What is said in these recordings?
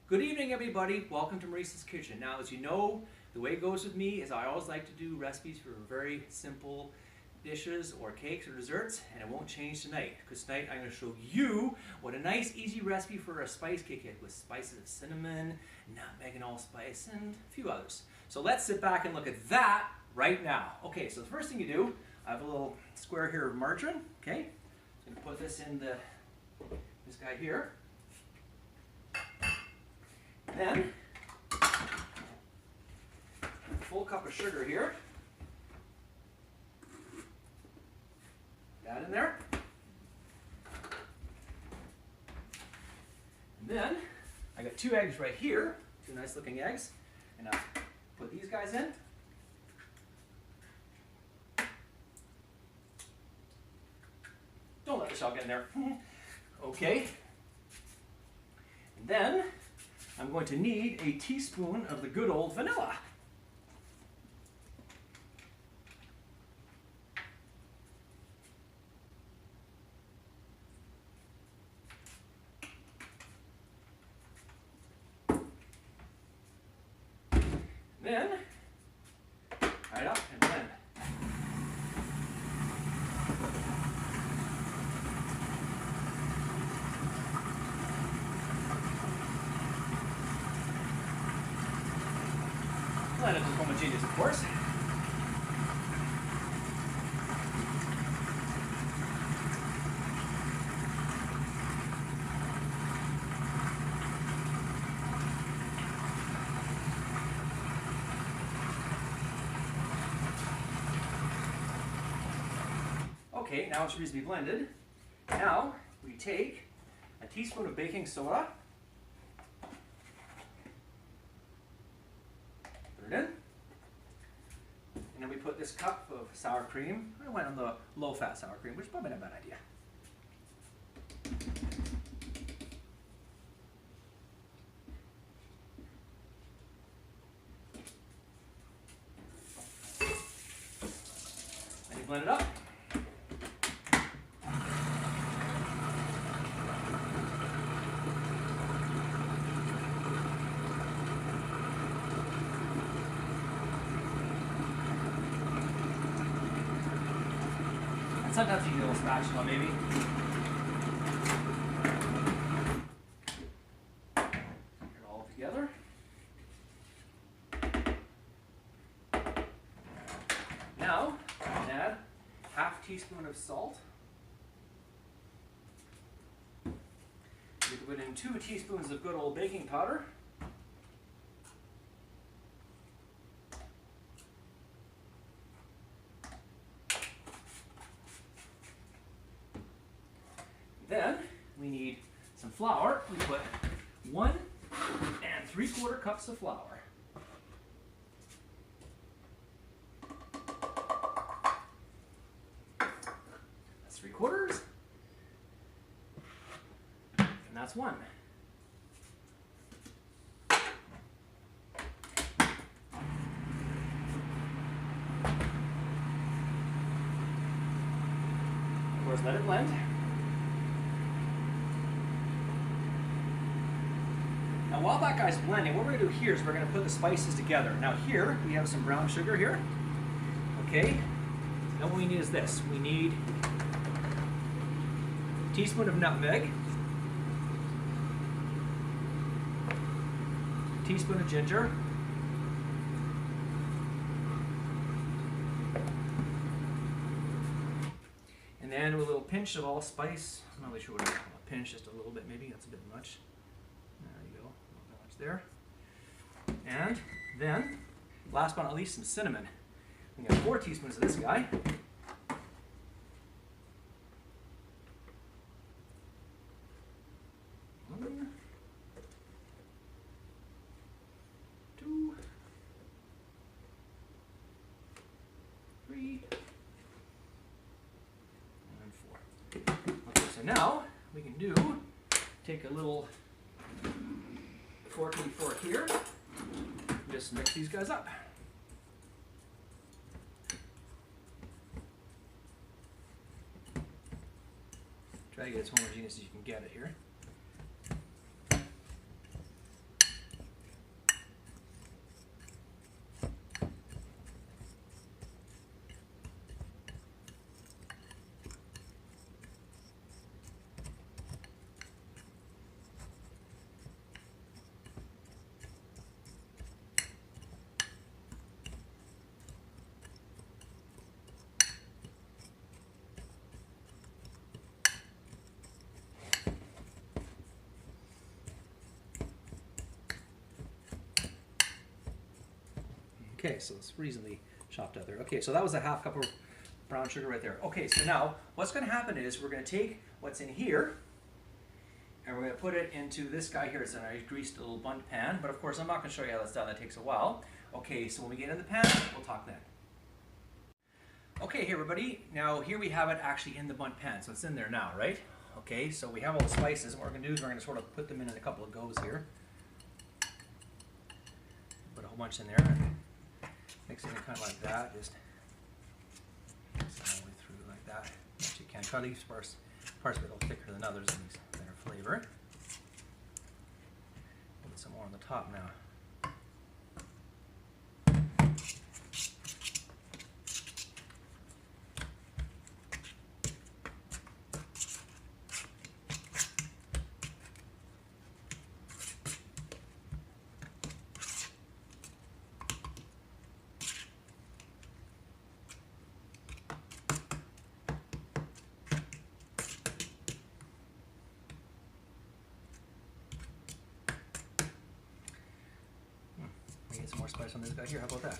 Good evening, everybody. Welcome to Maurice's Kitchen. Now, as you know, the way it goes with me is I always like to do recipes for very simple dishes or cakes or desserts, and it won't change tonight, because tonight I'm going to show you what a nice, easy recipe for a spice cake is with spices of cinnamon, nutmeg and allspice, and a few others. So let's sit back and look at that right now. Okay, so the first thing you do, I have a little square here of margarine. Okay, I'm going to put this in this guy here. Then, a full cup of sugar here. That in there. And then, I got 2 eggs right here, 2 nice looking eggs. And I'll put these guys in. Don't let the shell get in there. Okay. And then, I'm going to need a teaspoon of the good old vanilla. Then, right up and blend. Blend it to homogeneous, of course. Okay, now it's reasonably blended. Now we take a teaspoon of baking soda. Put it in. And then we put this cup of sour cream. I went on the low-fat sour cream, which is probably not a bad idea. And you blend it up. Sometimes you need a little spatula, maybe. Get it all together. Now, add half teaspoon of salt. You can put in 2 teaspoons of good old baking powder. Then we need some flour. We put 1 3/4 cups of flour. That's 3/4. And that's 1. Of course, let it blend. Now while that guy's blending, what we're going to do here is we're going to put the spices together. Now here, we have some brown sugar here. Okay. Now what we need is this. We need a teaspoon of nutmeg, a teaspoon of ginger, and then a little pinch of allspice. I'm not really sure what a pinch, just a little bit maybe. That's a bit much. There. And then, last but not least, some cinnamon. We got 4 teaspoons of this guy. 1, 2, 3, and 4. Okay, so now we can take a little fork here, just mix these guys up. Try to get as homogeneous as you can get it here. Okay, so it's reasonably chopped up there. Okay, so that was a half cup of brown sugar right there. Okay, so now what's going to happen is we're going to take what's in here and we're going to put it into this guy here. It's a nice greased little Bundt pan, but of course I'm not going to show you how that's done. That takes a while. Okay, so when we get in the pan, we'll talk then. Okay, hey everybody, now here we have it actually in the Bundt pan, so it's in there now, right? Okay, so we have all the spices, and what we're going to do is we're going to sort of put them in a couple of goes here. Put a whole bunch in there, and mix it in kind of like that, just mix it all the way through like that. If you can, try to leave parts a little thicker than others, and makes better flavor. Put some more on the top now. Get some more spice on this guy here. How about that?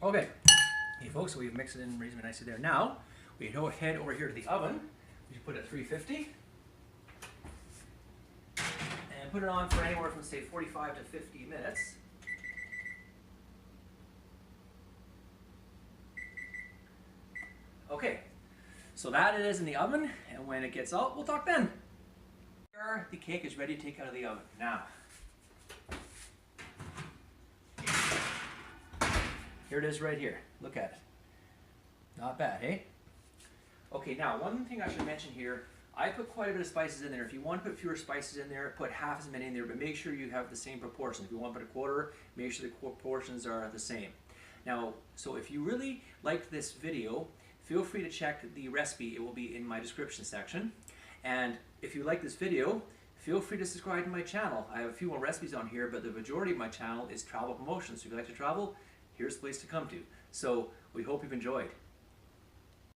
Okay, hey folks, so we've mixed it in reasonably nicely there. Now we head over here to the oven. We put it at 350 and put it on for anywhere from say 45 to 50 minutes. Okay. So that it is in the oven, and when it gets out, we'll talk then. Here, the cake is ready to take out of the oven. Now, here it is right here. Look at it. Not bad, eh? Okay, now one thing I should mention here, I put quite a bit of spices in there. If you want to put fewer spices in there, put half as many in there, but make sure you have the same proportions. If you want to put a quarter, make sure the proportions are the same. Now, so if you really liked this video, feel free to check the recipe. It will be in my description section. And if you like this video, feel free to subscribe to my channel. I have a few more recipes on here, but the majority of my channel is travel promotion. So if you like to travel, here's the place to come to. So we hope you've enjoyed.